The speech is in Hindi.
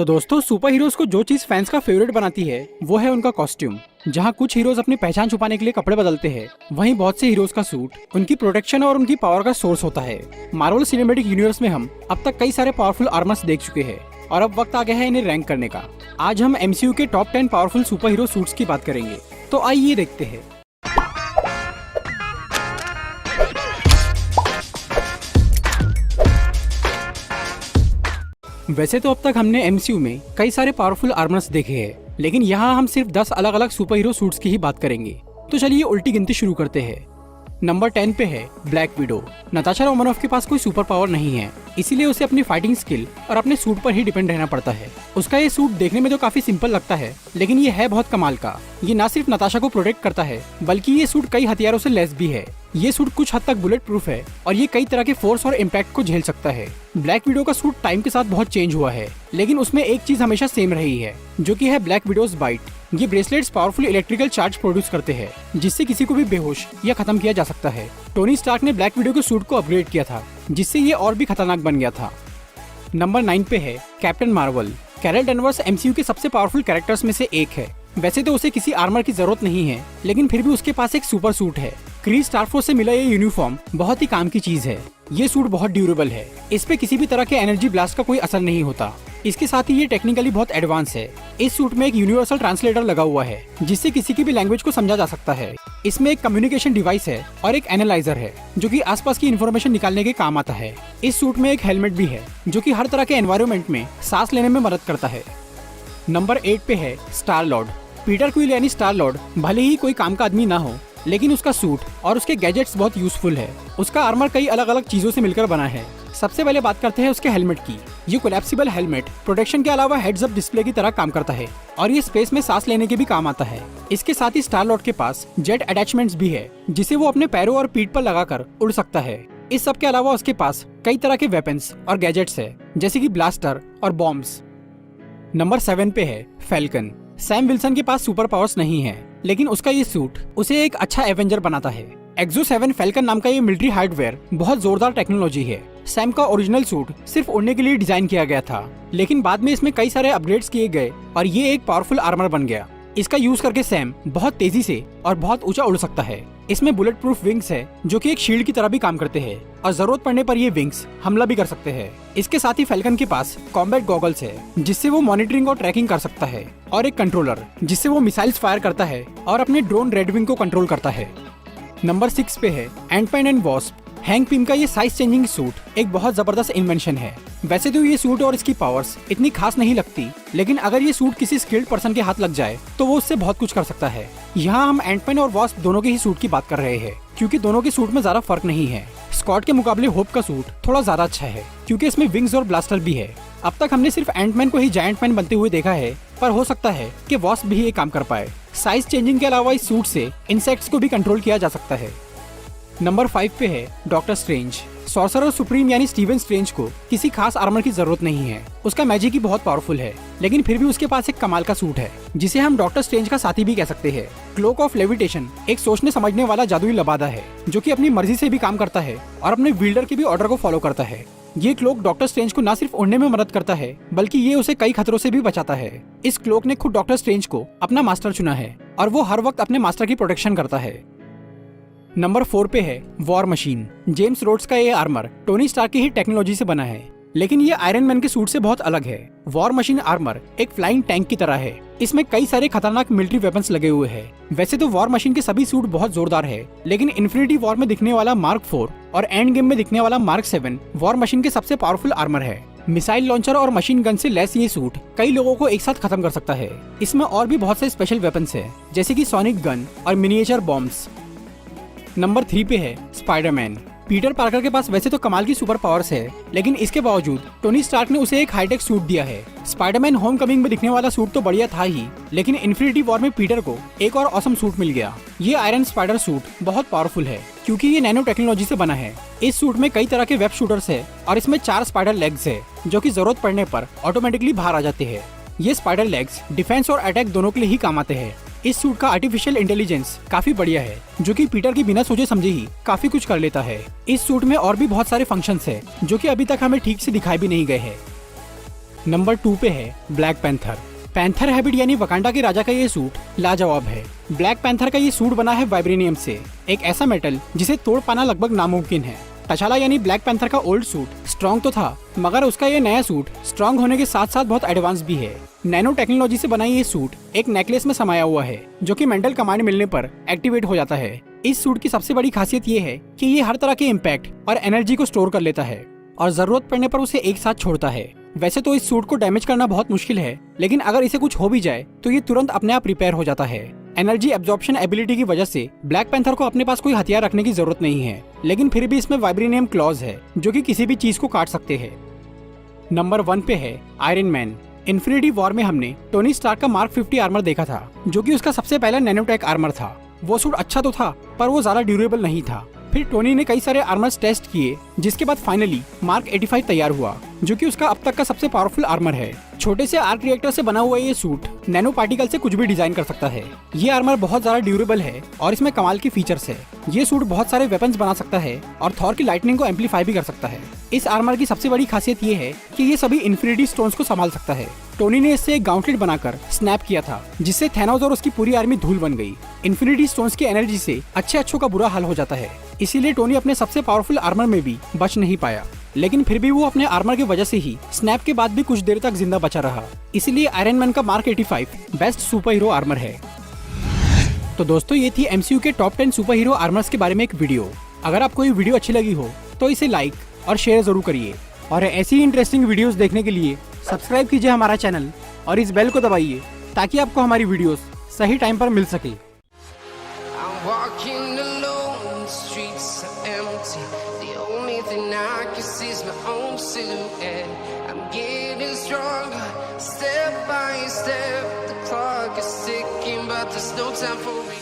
तो दोस्तों, सुपर हीरोज को जो चीज फैंस का फेवरेट बनाती है वो है उनका कॉस्ट्यूम। जहां कुछ हीरोज अपनी पहचान छुपाने के लिए कपड़े बदलते हैं, वहीं बहुत से हीरोज का सूट उनकी प्रोटेक्शन और उनकी पावर का सोर्स होता है। मार्वल सिनेमैटिक यूनिवर्स में हम अब तक कई सारे पावरफुल आर्मर्स देख चुके हैं और अब वक्त आ गया है इन्हें रैंक करने का। आज हम MCU के top 10 powerful super hero suits की बात करेंगे, तो आइए देखते हैं। वैसे तो अब तक हमने MCU में कई सारे पावरफुल आर्मर्स देखे हैं, लेकिन यहाँ हम सिर्फ 10 अलग अलग सुपर हीरो सूट्स की ही बात करेंगे। तो चलिए उल्टी गिनती शुरू करते हैं। नंबर 10 पे है ब्लैक विडो। नताशा रोमानोफ के पास कोई सुपर पावर नहीं है, इसीलिए उसे अपनी फाइटिंग स्किल और अपने सूट पर ही डिपेंड रहना पड़ता है। उसका ये सूट देखने में तो काफी सिंपल लगता है, लेकिन ये है बहुत कमाल का। ये न सिर्फ नताशा को प्रोटेक्ट करता है, बल्कि ये सूट कई हथियारों से लैस भी है। ये सूट कुछ हद तक बुलेट प्रूफ है और ये कई तरह के फोर्स और इम्पैक्ट को झेल सकता है। ब्लैक विडो का सूट टाइम के साथ बहुत चेंज हुआ है, लेकिन उसमें एक चीज हमेशा सेम रही है, जो कि है ब्लैक विडोज बाइट। ये bracelets powerful electrical charge produce करते हैं, जिससे किसी को भी बेहोश या खत्म किया जा सकता है। टोनी स्टार्क ने ब्लैक विडो के सूट को अपग्रेड किया था, जिससे ये और भी खतरनाक बन गया था। नंबर 9 पे है Captain Marvel. Carol Danvers MCU के सबसे पावरफुल कैरेक्टर्स में से एक है। वैसे तो उसे किसी आर्मर की जरूरत नहीं है, लेकिन फिर भी उसके पास एक सुपर सूट है। क्री स्टारफोर्स से मिला ये यूनिफॉर्म बहुत ही काम की चीज है। ये सूट बहुत ड्यूरेबल है, इस पे किसी भी तरह के एनर्जी ब्लास्ट का कोई असर नहीं होता। इसके साथ ही ये टेक्निकली बहुत एडवांस है। इस सूट में एक यूनिवर्सल ट्रांसलेटर लगा हुआ है, जिससे किसी की भी लैंग्वेज को समझा जा सकता है। इसमें एक कम्युनिकेशन डिवाइस है और एक एनालाइजर है, जो कि आसपास की इंफॉर्मेशन निकालने के काम आता है। इस सूट में एक हेलमेट भी है, जो कि हर तरह के एनवायरनमेंट में सांस लेने में मदद करता है। नंबर 8 पे है स्टार लॉर्ड। पीटर क्विल यानी स्टार लॉर्ड भले ही कोई काम का आदमी ना हो, लेकिन उसका सूट और उसके गैजेट्स बहुत यूजफुल है। उसका आर्मर कई अलग अलग चीजों से मिलकर बना है। सबसे पहले बात करते हैं उसके हेलमेट की। ये कोलैप्सिबल हेलमेट प्रोटेक्शन के अलावा हेड्स अप डिस्प्ले की तरह काम करता है और ये स्पेस में सांस लेने के भी काम आता है। इसके साथ ही स्टार लॉर्ड के पास जेट अटैचमेंट्स भी है, जिसे वो अपने पैरों और पीठ पर लगाकर उड़ सकता है। इस सब के अलावा उसके पास कई तरह के वेपन्स और गैजेट्स है, जैसे कि ब्लास्टर और बॉम्ब्स। नंबर 7 पे है फैल्कन। सैम विल्सन के पास सुपर पावर्स नहीं है, लेकिन उसका ये सूट उसे एक अच्छा एवेंजर बनाता है। एक्सो 7 फैल्कन नाम का ये मिलिट्री हार्डवेयर बहुत जोरदार टेक्नोलॉजी है। सैम का ओरिजिनल सूट सिर्फ उड़ने के लिए डिजाइन किया गया था, लेकिन बाद में इसमें कई सारे अपग्रेड्स किए गए और ये एक पावरफुल आर्मर बन गया। इसका यूज करके सैम बहुत तेजी से और बहुत ऊंचा उड़ सकता है। इसमें बुलेट प्रूफ विंग्स है, जो कि एक शील्ड की तरह भी काम करते हैं और जरूरत पड़ने पर ये विंग्स हमला भी कर सकते हैं। इसके साथ ही फैल्कन के पास कॉम्बैट गॉगल्स है, जिससे वो मॉनिटरिंग और ट्रैकिंग कर सकता है, और एक कंट्रोलर जिससे वो मिसाइल्स फायर करता है और अपने ड्रोन रेडविंग को कंट्रोल करता है। नंबर 6 पे है Antman and Wasp. Hank Pym का ये साइज चेंजिंग सूट एक बहुत जबरदस्त इन्वेंशन है। वैसे तो ये सूट और इसकी पावर्स इतनी खास नहीं लगती, लेकिन अगर ये सूट किसी स्किल्ड पर्सन के हाथ लग जाए तो वो उससे बहुत कुछ कर सकता है। यहाँ हम एंटमैन और वॉस्प दोनों के ही सूट की बात कर रहे हैं, क्योंकि दोनों के सूट में ज्यादा फर्क नहीं है। स्कॉट के मुकाबले होप का सूट थोड़ा ज्यादा अच्छा है, क्योंकि इसमें विंग्स और ब्लास्टर भी है। अब तक हमने सिर्फ एंटमैन को ही जायंट मैन बनते हुए देखा है, पर हो सकता है कि वॉस्प भी ये काम कर पाए। साइज चेंजिंग के अलावा इस सूट से इंसेक्ट्स को भी कंट्रोल किया जा सकता है। नंबर 5 पे है डॉक्टर स्ट्रेंज। सॉर्सरर सुप्रीम यानी स्टीवन स्ट्रेंज को किसी खास आर्मर की जरूरत नहीं है। उसका मैजिक ही बहुत पावरफुल है, लेकिन फिर भी उसके पास एक कमाल का सूट है, जिसे हम डॉक्टर स्ट्रेंज का साथी भी कह सकते हैं। क्लोक ऑफ लेविटेशन एक सोचने समझने वाला जादुई लबादा है, जो कि अपनी मर्जी से भी काम करता है और अपने विल्डर के भी ऑर्डर को फॉलो करता है। ये क्लोक डॉक्टर स्ट्रेंज को न सिर्फ उड़ने में मदद करता है, बल्कि ये उसे कई खतरों से भी बचाता है। इस क्लोक ने खुद डॉक्टर स्ट्रेंज को अपना मास्टर चुना है और वो हर वक्त अपने मास्टर की प्रोटेक्शन करता है। नंबर 4 पे है वॉर मशीन। जेम्स रोड्स का ये आर्मर टोनी स्टार्क की ही टेक्नोलॉजी से बना है, लेकिन ये आयरन मैन के सूट से बहुत अलग है। वॉर मशीन आर्मर एक फ्लाइंग टैंक की तरह है। इसमें कई सारे खतरनाक मिलिट्री वेपन्स लगे हुए हैं। वैसे तो वॉर मशीन के सभी सूट बहुत जोरदार है, लेकिन इन्फिनिटी वॉर में दिखने वाला मार्क 4 और एंड गेम में दिखने वाला मार्क 7 वॉर मशीन के सबसे पावरफुल आर्मर है। मिसाइल लॉन्चर और मशीन गन से लैस ये सूट कई लोगों को एक साथ खत्म कर सकता है। इसमें और भी बहुत से स्पेशल वेपन्स है, जैसे की सोनिक गन और मिनिएचर बॉम्ब्स। नंबर 3 पे है स्पाइडरमैन। पीटर पार्कर के पास वैसे तो कमाल की सुपर पावर्स है, लेकिन इसके बावजूद टोनी स्टार्क ने उसे एक हाईटेक सूट दिया है। स्पाइडरमैन होमकमिंग में दिखने वाला सूट तो बढ़िया था ही, लेकिन इन्फिनिटी वॉर में पीटर को एक और ऑसम सूट मिल गया। ये आयरन स्पाइडर सूट बहुत पावरफुल है, क्योंकि ये नैनो टेक्नोलॉजी से बना है। इस सूट में कई तरह के वेब शूटर्स है और इसमें 4 स्पाइडर लेग्स है, जो कि जरूरत पड़ने पर ऑटोमेटिकली बाहर आ जाते हैं। ये स्पाइडर लेग्स डिफेंस और अटैक दोनों के लिए ही काम आते हैं। इस सूट का आर्टिफिशियल इंटेलिजेंस काफी बढ़िया है, जो कि पीटर की बिना सोचे समझे ही काफी कुछ कर लेता है। इस सूट में और भी बहुत सारे फंक्शंस है, जो कि अभी तक हमें ठीक से दिखाई भी नहीं गए हैं। नंबर 2 पे है ब्लैक पैंथर। पैंथर हैबिट यानी वकांडा के राजा का ये सूट लाजवाब है। ब्लैक पैंथर का ये सूट बना है वाइब्रेनियम से, एक ऐसा मेटल जिसे तोड़ पाना लगभग नामुमकिन है। तचाला यानी ब्लैक पैंथर का ओल्ड सूट स्ट्रॉन्ग तो था, मगर उसका ये नया सूट स्ट्रॉन्ग होने के साथ साथ बहुत एडवांस भी है। नैनो टेक्नोलॉजी से बना ये सूट एक नेकलेस में समाया हुआ है, जो कि मेंटल कमांड मिलने पर एक्टिवेट हो जाता है। इस सूट की सबसे बड़ी खासियत ये है कि ये हर तरह के इम्पैक्ट और एनर्जी को स्टोर कर लेता है और जरूरत पड़ने पर उसे एक साथ छोड़ता है। वैसे तो इस सूट को डैमेज करना बहुत मुश्किल है, लेकिन अगर इसे कुछ हो भी जाए तो ये तुरंत अपने आप रिपेयर हो जाता है। एनर्जी एब्जॉर्प्शन एबिलिटी की वजह से ब्लैक पैंथर को अपने पास कोई हथियार रखने की जरूरत नहीं है, लेकिन फिर भी इसमें वाइब्रेनियम क्लॉज है जो कि किसी भी चीज को काट सकते हैं। नंबर 1 पे है आयरन मैन। इन्फिनिटी वॉर में हमने टोनी स्टार्क का मार्क 50 आर्मर देखा था, जो कि उसका सबसे पहला नैनोटेक आर्मर था। वो सूट अच्छा तो था, पर वो ज्यादा ड्यूरेबल नहीं था। फिर टोनी ने कई सारे आर्मर्स टेस्ट किए, जिसके बाद फाइनली मार्क 85 तैयार हुआ, जो कि उसका अब तक का सबसे पावरफुल आर्मर है। छोटे से आर्क रिएक्टर से बना हुआ ये सूट नैनो पार्टिकल से कुछ भी डिजाइन कर सकता है। ये आर्मर बहुत ज्यादा ड्यूरेबल है और इसमें कमाल की फीचर्स है। ये सूट बहुत सारे वेपन्स बना सकता है और थॉर की लाइटनिंग को एम्पलीफाई भी कर सकता है। इस आर्मर की सबसे बड़ी खासियत ये है कि ये सभी इन्फिनिटी स्टोन्स को संभाल सकता है। टोनी ने इससे एक गाउंटलेट बनाकर स्नैप किया था, जिससे थैनोस और उसकी पूरी आर्मी धूल बन गई। इन्फिनिटी स्टोन्स की एनर्जी से अच्छों का बुरा हाल हो जाता है, इसीलिए टोनी अपने सबसे पावरफुल आर्मर में भी बच नहीं पाया। लेकिन फिर भी वो अपने आर्मर की वजह से ही स्नैप के बाद भी कुछ देर तक जिंदा बचा रहा। इसीलिए आयरन मैन का mark 85 best super hero armour है। तो दोस्तों, ये थी MCU के टॉप 10 सुपर हीरो आर्मर्स के बारे में एक वीडियो। अगर आपको ये वीडियो अच्छी लगी हो तो इसे लाइक और शेयर जरूर करिए, और ऐसी इंटरेस्टिंग वीडियोस देखने के लिए सब्सक्राइब कीजिए हमारा चैनल और इस बेल को दबाइए, ताकि आपको हमारी वीडियोस सही टाइम पर मिल सके। Walking alone, the streets are empty. The only thing I can see is my own silhouette. I'm getting stronger, step by step. The clock is ticking, but there's no time for me.